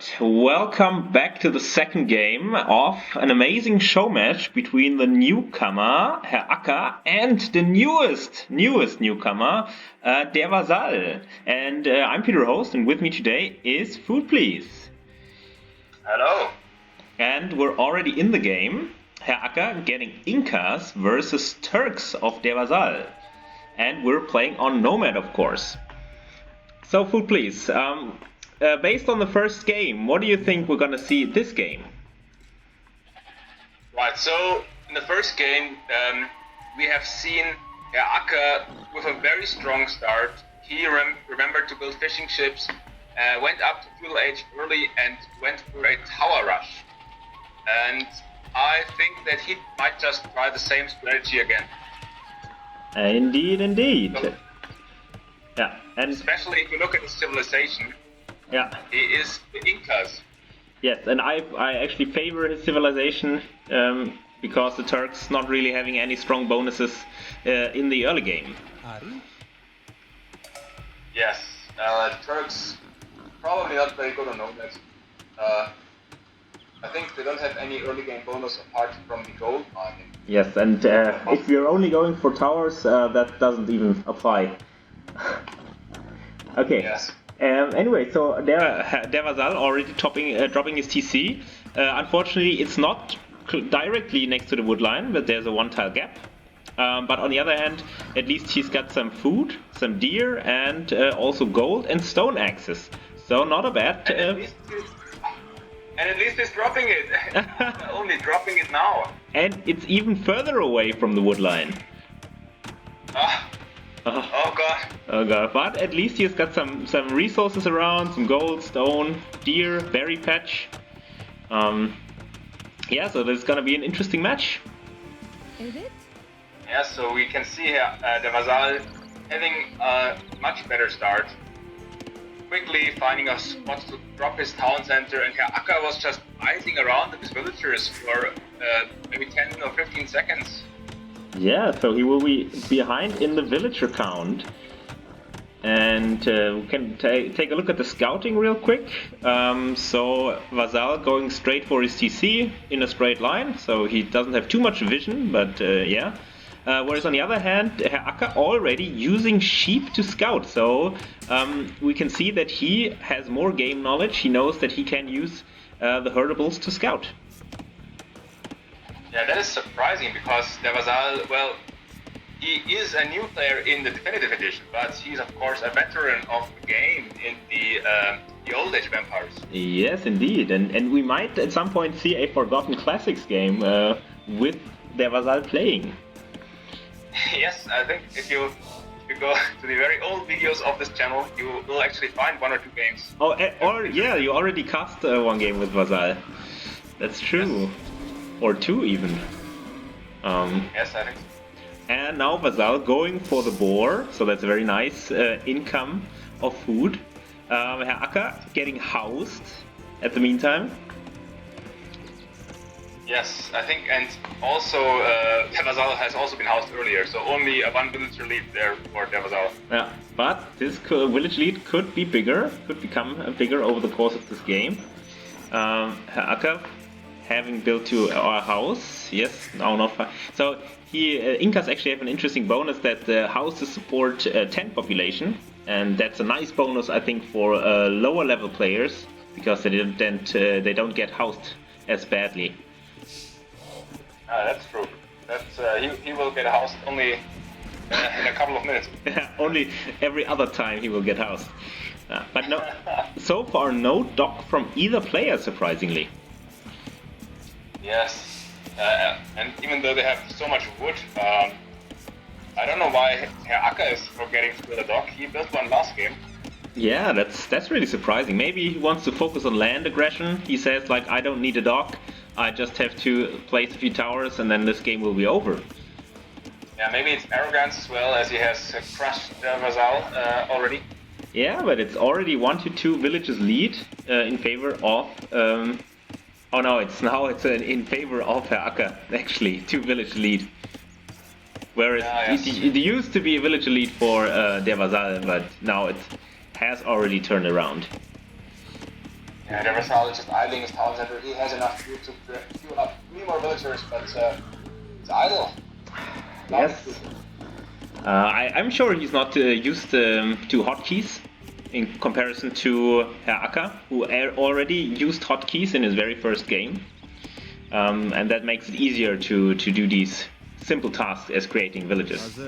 Alright, welcome back to the second game of an amazing show match between the newcomer, Herr Acker, and the newest newcomer, Der Vasall. And I'm Peter, host, and with me today is Food Please. Hello. And we're already in the game. Herr Acker getting Incas versus Turks of Der Vasall. And we're playing on Nomad, of course. So, Food Please, based on the first game, what do you think we're going to see this game? Right, so in the first game, we have seen Herr Acker with a very strong start. He remembered to build fishing ships, went up to feudal age early and went for a tower rush. And I think that he might just try the same strategy again. Indeed. So, yeah, and especially if you look at his civilization. Yeah. He is the Incas. Yes, and I actually favor his civilization because the Turks not really having any strong bonuses in the early game. Yes, the Turks probably not very good on Nomad. I think they don't have any early game bonus apart from the gold mining. Yes, and if you're only going for towers, that doesn't even apply. Okay. Yes. Anyway, so Der Vasall already dropping his TC. Unfortunately, it's not directly next to the wood line, but there's a one-tile gap. But on the other hand, at least he's got some food, some deer, and also gold and stone axes. So not a bad. And at least he's dropping it. Only dropping it now. And it's even further away from the wood line. Oh god. Oh god, but at least he's got some resources around, some gold, stone, deer, berry patch. Yeah, so there's gonna be an interesting match. Is it? Yeah, so we can see here Der Vasall having a much better start. Quickly finding a spot to drop his town center, and Herr Acker was just idling around with his villagers for maybe 10 or 15 seconds. Yeah, so he will be behind in the villager count. And we can take a look at the scouting real quick. So Vasall going straight for his TC in a straight line, so he doesn't have too much vision, but yeah. Whereas on the other hand, Herr Acker already using sheep to scout, so we can see that he has more game knowledge. He knows that he can use the herdables to scout. Yeah, that is surprising because Der Vasall, well, he is a new player in the definitive edition, but he's of course a veteran of the game in the old age vampires. Yes, indeed, and we might at some point see a Forgotten Classics game with Der Vasall playing. Yes, I think if you go to the very old videos of this channel, you will actually find one or two games. Oh, or yeah, you already cast one game with Vasall. That's true. Yes. Or two even. Yes, I think so. And now Vasall going for the boar, so that's a very nice income of food. Herr Acker getting housed at the meantime. Yes, I think, and also Der Vasall has also been housed earlier, so only a one villager lead there for Der Vasall. Yeah, but this village lead could be bigger, could become bigger over the course of this game. Herr Acker having built to our house, yes, now not far. So Incas actually have an interesting bonus that the houses support tent population, and that's a nice bonus I think for lower level players because they don't get housed as badly. That's true. That's he will get housed only in a couple of minutes. Only every other time he will get housed. But no, so far no dock from either player, surprisingly. Yes, and even though they have so much wood, I don't know why Herr Acker is forgetting to build a dock. He built one last game. Yeah, that's really surprising. Maybe he wants to focus on land aggression. He says like, I don't need a dock. I just have to place a few towers and then this game will be over. Yeah, maybe it's arrogance as well, as he has crushed Der Vasall already. Yeah, but it's already 1-2 villages lead in favor of. Oh no, it's in favor of Herr Acker, actually, 2 village lead. Whereas it used to be a village lead for Der Vasall, but now it has already turned around. Yeah, the Vasall is just idling his town center. He has enough food to fuel up 3 more villagers, but it's idle. Yes. I'm sure he's not used to hotkeys in comparison to Herr Acker, who already used hotkeys in his very first game. And that makes it easier to do these simple tasks as creating villages.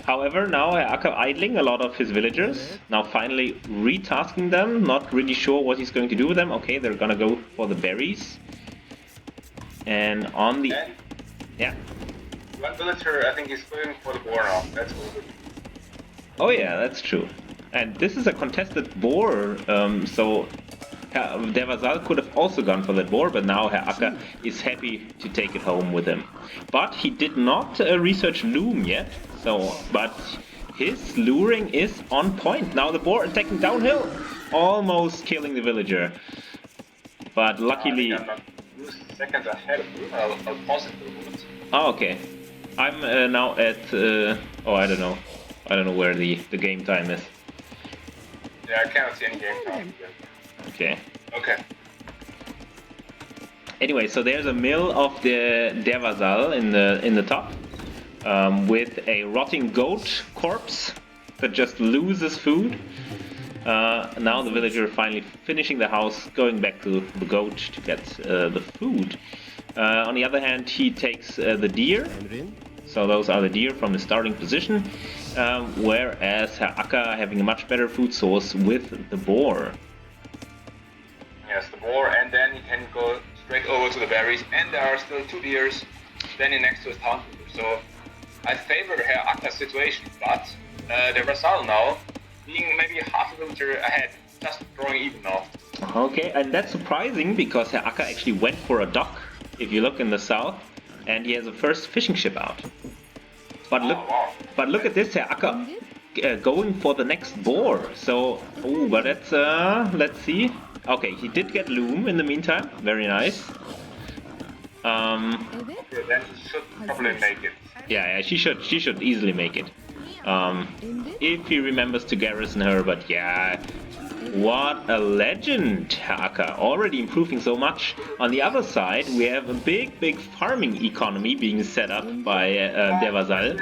However, now Herr Acker idling a lot of his villagers, now finally retasking them, not really sure what he's going to do with them. Okay, they're gonna go for the berries. And on the... Yeah. One villager, I think he's going for the boar now. That's good. Oh yeah, that's true. And this is a contested boar, so der Vasall could have also gone for that boar, but now Herr Acker is happy to take it home with him. But he did not research loom yet, but his luring is on point. Now the boar attacking downhill, almost killing the villager. But luckily... I'm not 2 seconds ahead of you. I'll pause it for a moment. Oh, okay. I'm now at... oh, I don't know. I don't know where the game time is. Yeah, I cannot see any game time. Okay. Okay. Anyway, so there's a mill of der Vasall in the top, with a rotting goat corpse that just loses food. Now the villager finally finishing the house, going back to the goat to get the food. On the other hand, he takes the deer. So those are the deer from the starting position, whereas Herr Acker having a much better food source with the boar. Yes, the boar, and then he can go straight over to the berries, and there are still 2 deers standing next to his town center. So I favor Herr Acker's situation, but the Vasall now being maybe half a villager ahead, just drawing even now. Okay, and that's surprising because Herr Acker actually went for a dock, if you look in the south, and he has a first fishing ship out. But look at this, Herr Acker going for the next boar. So, but that's let's see. Okay, he did get loom in the meantime. Very nice. Okay, then he should probably make it. Yeah, she should easily make it. If he remembers to garrison her, but yeah, what a legend, Herr Acker, already improving so much. On the other side, we have a big farming economy being set up by der Vasall.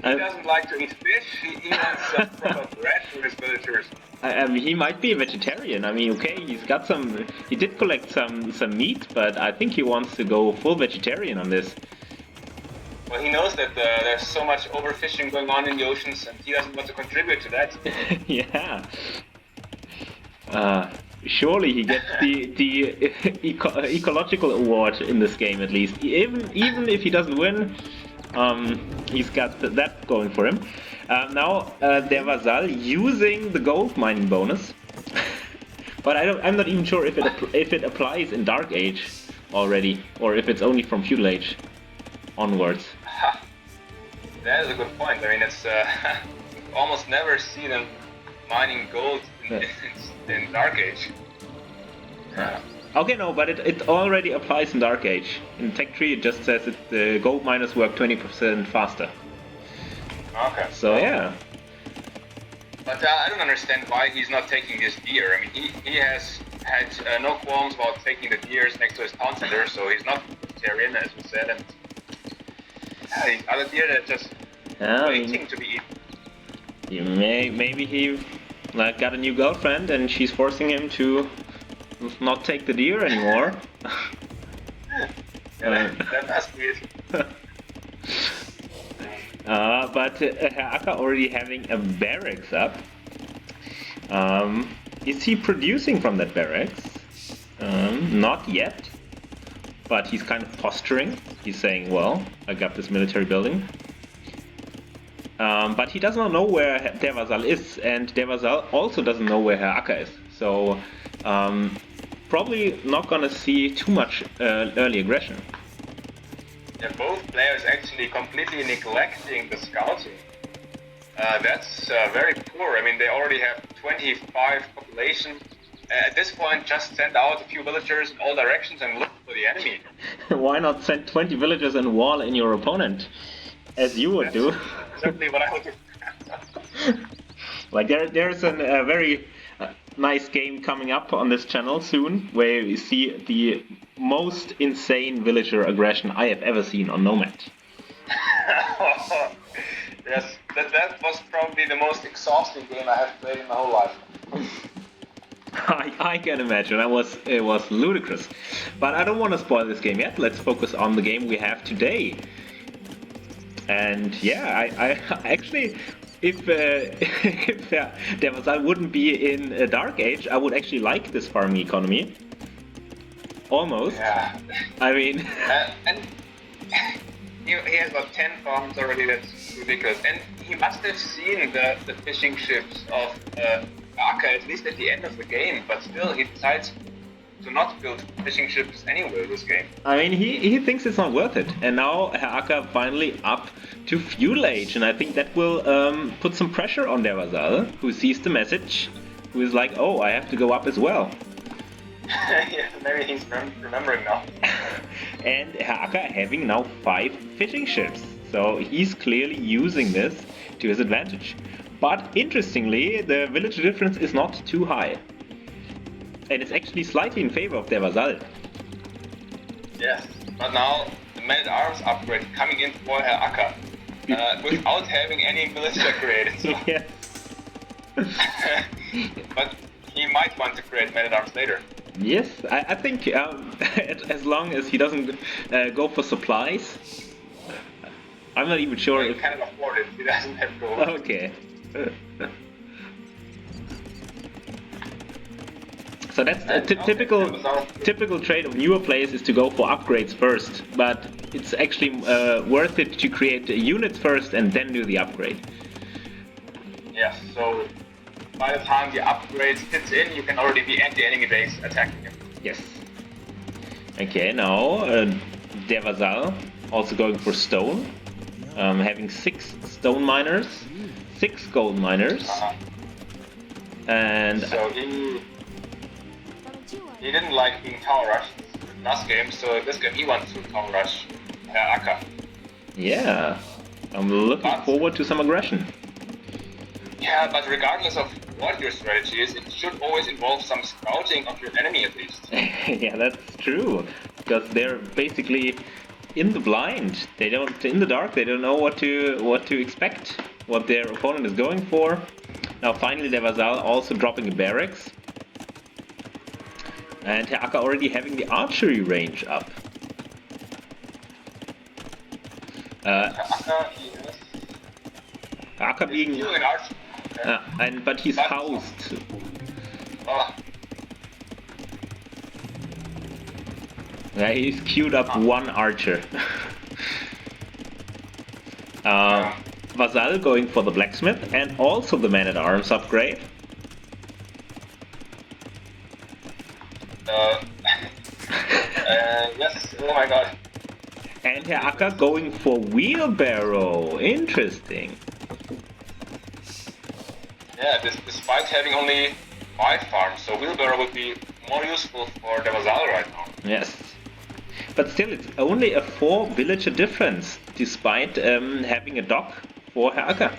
He doesn't like to eat fish, he wants some proper bread for his villagers. He might be a vegetarian. I mean, okay, he did collect some meat, but I think he wants to go full vegetarian on this. Well, he knows that there's so much overfishing going on in the oceans, and he doesn't want to contribute to that. Yeah. Surely he gets the ecological award in this game at least. Even if he doesn't win, he's got that going for him. Now der Vasall using the gold mining bonus, but I'm not even sure if it applies in Dark Age already, or if it's only from Feudal Age onwards. That is a good point. I mean, it's almost never see them mining gold in Dark Age. Okay, no, but it already applies in Dark Age. In Tech Tree, it just says the gold miners work 20% faster. Okay. So yeah. But I don't understand why he's not taking this deer. I mean, he has had no qualms about taking the deers next to his town center, so he's not vegetarian, as we said, and these other deer that just waiting to be eaten. Maybe he got a new girlfriend and she's forcing him to not take the deer anymore. Yeah, that must be it. But Herr Acker already having a barracks up. Is he producing from that barracks? Not yet. But he's kind of posturing. He's saying, well, I got this military building. But he does not know where der Vasall is, and der Vasall also doesn't know where Herr Acker is. So, probably not gonna see too much early aggression. Yeah, both players actually completely neglecting the scouting. That's very poor. I mean, they already have 25 population. At this point, just send out a few villagers in all directions and look for the enemy. Why not send 20 villagers and wall in your opponent, as you would do? Exactly what I would do. Like there's a very nice game coming up on this channel soon, where we see the most insane villager aggression I have ever seen on Nomad. Yes, that was probably the most exhausting game I have played in my whole life. I can imagine. It was ludicrous. But I don't want to spoil this game yet. Let's focus on the game we have today. And yeah, I actually, if der Vasall wouldn't be in a Dark Age, I would actually like this farming economy. Almost. Yeah. I mean. And he has about 10 farms already. That's ridiculous. And he must have seen the fishing ships of Acker at least at the end of the game. But still, he decides to not build fishing ships anyway this game. I mean, he thinks it's not worth it. And now Herr Acker finally up to Feudal Age, and I think that will put some pressure on der Vasall, who sees the message, who is like, oh, I have to go up as well. Yeah, maybe he's remembering now. And Herr Acker having now 5 fishing ships, so he's clearly using this to his advantage. But interestingly, the village difference is not too high. And it's actually slightly in favor of der Vasall. Yes, but now the man-at-arms upgrade coming in for Herr Acker without having any militia created. So. Yes. But he might want to create man-at-arms later. Yes, I think as long as he doesn't go for supplies. I'm not even sure He if... cannot afford it, he doesn't have gold. Okay. So that's a typical trait of newer players, is to go for upgrades first, but it's actually worth it to create units first and then do the upgrade. Yes, so by the time the upgrade hits in, you can already be at the enemy base attacking him. Yes. Okay, now der Vasall also going for stone, having 6 stone miners, 6 gold miners, and so he didn't like being tower rushed last game, so this game he wants to tower rush Herr Acker. Yeah, I'm looking forward to some aggression. Yeah, but regardless of what your strategy is, it should always involve some scouting of your enemy at least. Yeah, that's true, because they're basically in the blind. They don't, in the dark, they don't know what to expect, what their opponent is going for. Now finally der Vasall also dropping a barracks. And Herr Acker already having the archery range up. Herr Acker being... but he's housed. Oh. Yeah, he's queued up 1 archer. Vasall going for the blacksmith and also the man-at-arms upgrade. Yes, oh my god. And Herr Acker going for wheelbarrow. Interesting. Yeah, despite having only 5 farms, so wheelbarrow would be more useful for der Vasall right now. Yes. But still, it's only a 4 villager difference, despite having a dock for Herr Acker.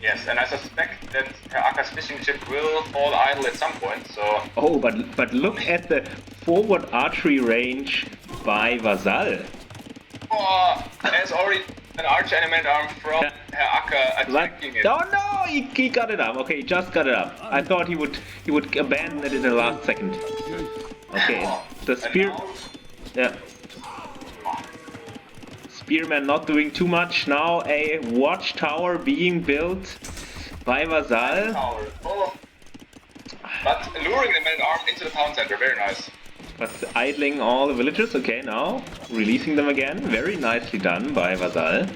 Yes, and I suspect that Herr Acker's fishing ship will fall idle at some point, so... Oh, but look at the forward archery range by Vasall. Oh, there's already an archer and a man-at-arm from Herr Acker attacking it. Oh no, he got it up. Okay, he just got it up. I thought he would abandon it in the last second. Okay, the spear... Yeah. Spearman not doing too much. Now a watchtower being built by Vasall. Oh. But luring the man-at-arms into the town center, very nice. But idling all the villagers, okay, now releasing them again. Very nicely done by Vasall.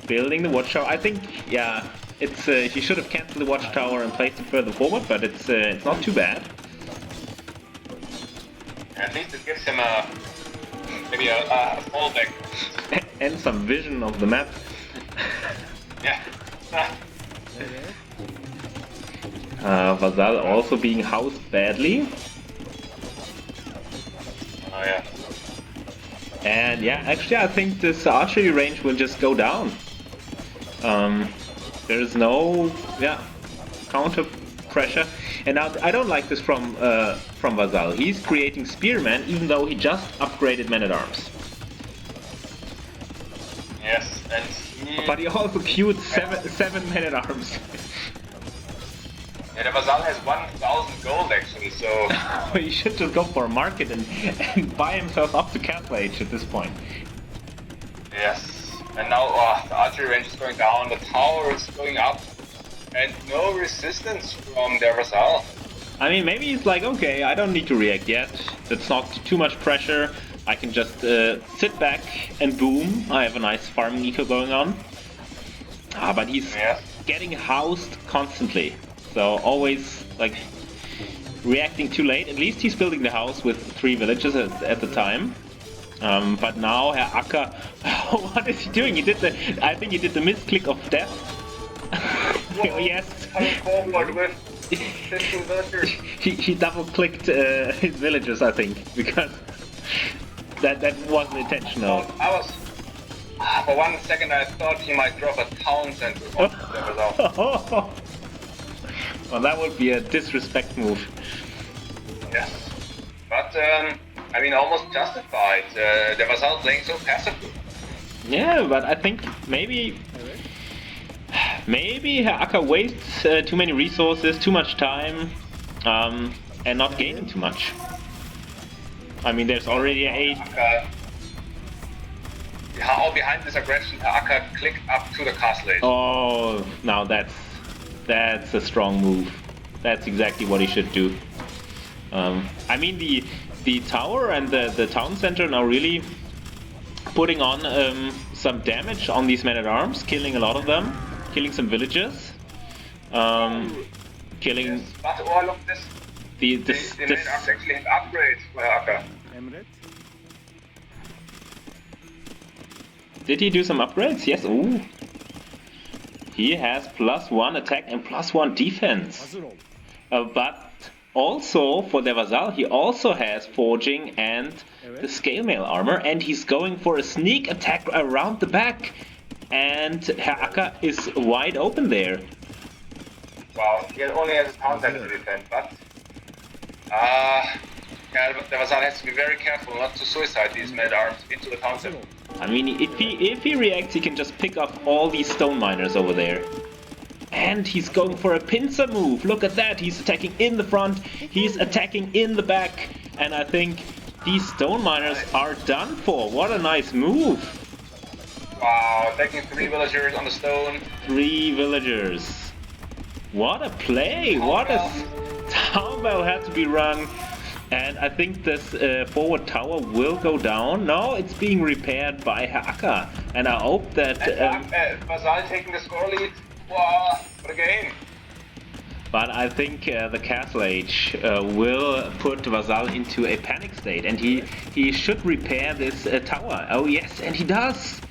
Building the watchtower. I think, yeah, it's he should have cancelled the watchtower and placed it further forward, but it's not too bad. At least it gives him maybe a fallback. And some vision of the map. Yeah. Vasall also being housed badly. Oh yeah. And yeah, actually I think this archery range will just go down. There is no, counter pressure. And now I don't like this from Vasall. He's creating spearmen even though he just upgraded men-at-arms. Yes, and but he also queued seven men-at-arms. Yeah, the Vasall has 1,000 gold actually, so... he should just go for a market and buy himself up to Castle Age at this point. Yes, and now the archery range is going down, the tower is going up, and no resistance from their Vasall. I mean, maybe he's like, okay, I don't need to react yet. That's not too much pressure. I can just sit back and boom. I have a nice farming eco going on. But he's getting housed constantly. So always like reacting too late. At least he's building the house with 3 villages at the time. But now Herr Acker, what is he doing? I think he did the misclick of death. Oh, yes. Forward with 15 villagers. He double clicked his villagers, I think, because that wasn't intentional. For 1 second I thought he might drop a town center. Well, that would be a disrespect move. Yes, but I mean, almost justified. The Vasall playing so passively. Yeah, but I think maybe Herr Acker wastes too many resources, too much time, and not gaining too much. I mean, there's already all behind this aggression, Herr Acker clicked up to the castle age. Oh, now that's a strong move. That's exactly what he should do. I mean, the tower and the town center now really putting on some damage on these men-at-arms, killing a lot of them, killing some villagers, killing... Yes, but look, the men-at-arms actually have upgrades for Herr Acker. Did he do some upgrades? Yes, ooh. He has +1 attack and +1 defense. But also for the Vasall, he also has forging and the scale mail armor, and he's going for a sneak attack around the back. And Herr Acker is wide open there. Wow, he only has a town center to defend, but the Vasall has to be very careful not to suicide these men-at-arms into the town center. I mean, if he reacts, he can just pick off all these stone miners over there. And he's going for a pincer move. Look at that. He's attacking in the front. He's attacking in the back. And I think these stone miners are done for. What a nice move. Wow, taking 3 villagers on the stone. 3 villagers. What a play. What a town bell had to be rung. And I think this forward tower will go down. No, it's being repaired by Herr Acker. And I hope that... Vasall taking the score lead. Wow, what a game. But I think the Castle Age will put Vasall into a panic state. And he should repair this tower. Oh yes, and he does.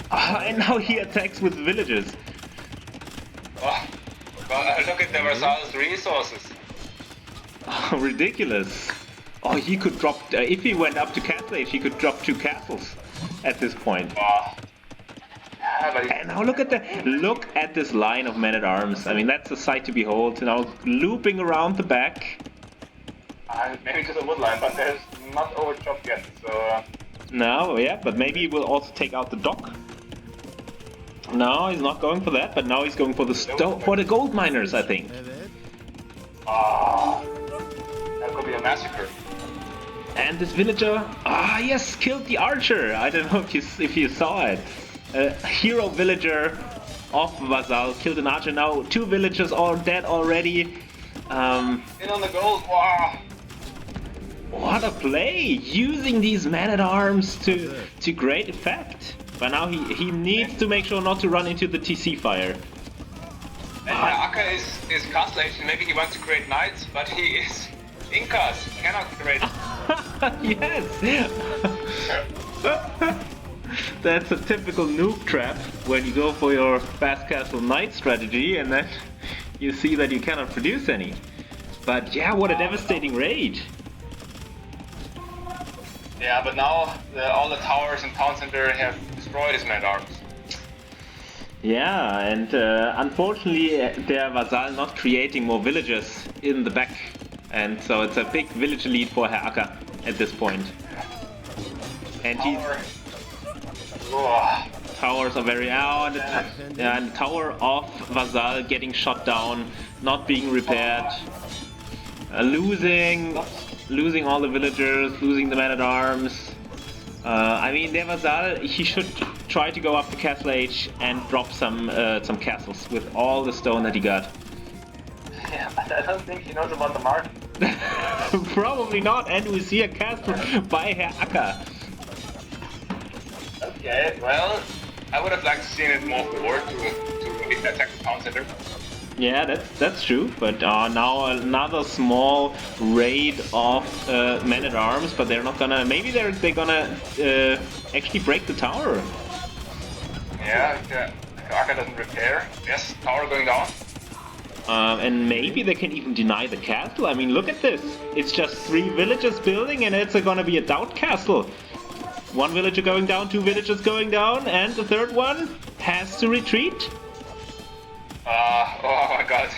And now he attacks with villagers. Oh, well, look at the Vasall's resources. Oh, ridiculous. Oh, he could drop... if he went up to Castle Age, he could drop 2 castles at this point. Wow. And now look at this line of men-at-arms. I mean, that's a sight to behold. Now looping around the back. Maybe to the wood line, but there's not overchopped yet, so... No, yeah, but maybe he will also take out the dock. No, he's not going for that, but now he's going for the gold miners, I think. That could be a massacre. And this villager, yes, killed the archer. I don't know if you saw it. Hero villager of Vasall killed an archer. Now 2 villagers are dead already. In on the gold. Wow. What a play! Using these men-at-arms to great effect. But now he needs to make sure not to run into the TC fire. And Herr Acker is castle age. Maybe he wants to create knights, but he is Incas. He cannot create. Yes. That's a typical nuke trap when you go for your fast castle knight strategy and then you see that you cannot produce any. But yeah, what a devastating raid. Yeah, but now all the towers and town center have destroyed his men-at-arms. Yeah, and unfortunately, their Vasall not creating more villagers in the back, and so it's a big village lead for Herr Acker at this point. And he's towers are very out, and tower of Vasall getting shot down, not being repaired, losing all the villagers, losing the man-at-arms. I mean, their Vasall, he should try to go up the castle age and drop some castles with all the stone that he got. Yeah, but I don't think he knows about the market. Probably not, and we see a castle by Herr Acker. Okay, well, I would have liked to seen it more forward to attack the town center. Yeah, that's true, but now another small raid of men-at-arms, but they're not gonna, maybe they're gonna actually break the tower. Yeah, Acker doesn't repair. Yes, tower going down. And maybe they can even deny the castle. I mean, look at this. It's just 3 villagers building and it's gonna be a doubt castle. 1 villager going down, 2 villagers going down, and the 3rd one has to retreat. Oh my god.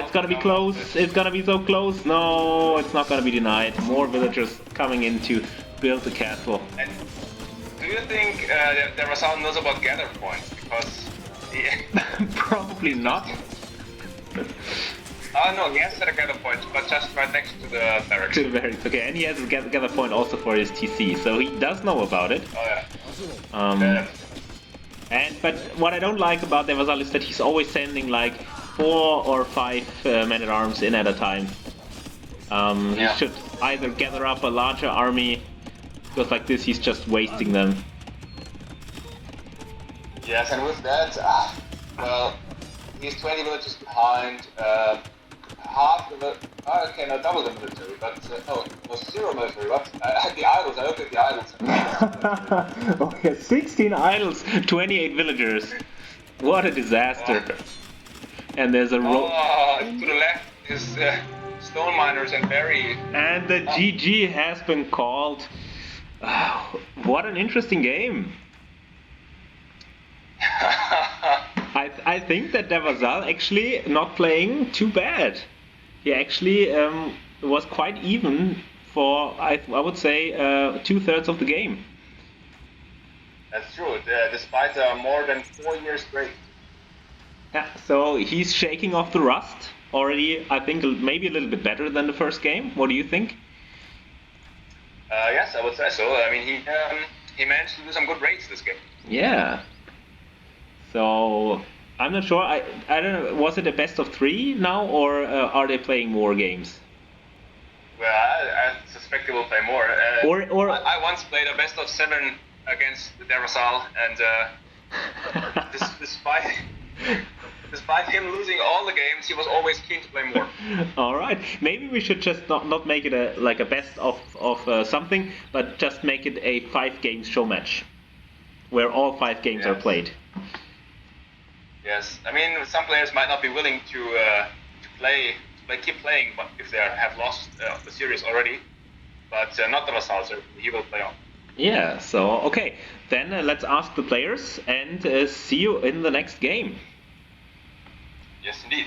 It's gonna be close. It's gonna be so close. No, it's not gonna be denied. More villagers coming in to build the castle. And do you think the Vasall knows about gather points? Because Probably not. no, he has set a gather point, but just right next to the barracks. Okay, and he has a gather point also for his TC, so he does know about it. Oh yeah. But what I don't like about the Vasall is that he's always sending like 4 or 5 men-at-arms in at a time. He should either gather up a larger army, because like this he's just wasting them. Yes, and with that, well, he's 20 villages behind, half the okay, no, double the military, but no, it was 0 military, what? The idols, I looked at the idols. Okay, 16 idols, 28 villagers. What a disaster. And there's a road. To the left is stone miners and berry. And the GG has been called. What an interesting game. I think that the Vasall actually not playing too bad. He actually was quite even for, I would say, 2/3 of the game. That's true, despite more than 4 years break. Yeah, so he's shaking off the rust already, I think maybe a little bit better than the first game. What do you think? Yes, I would say so. I mean, he managed to do some good raids this game. Yeah. So I'm not sure. I don't know. Was it a best of 3 now, or are they playing more games? Well, I suspect they will play more. I once played a best of 7 against the Vasall, and despite him losing all the games, he was always keen to play more. All right. Maybe we should just not make it a best of something, but just make it a 5 games show match, where all 5 games are played. Yes, I mean some players might not be willing to keep playing, but if they have lost the series already, but not the Vasall, so he will play on. Yeah. So okay, then let's ask the players and see you in the next game. Yes, indeed.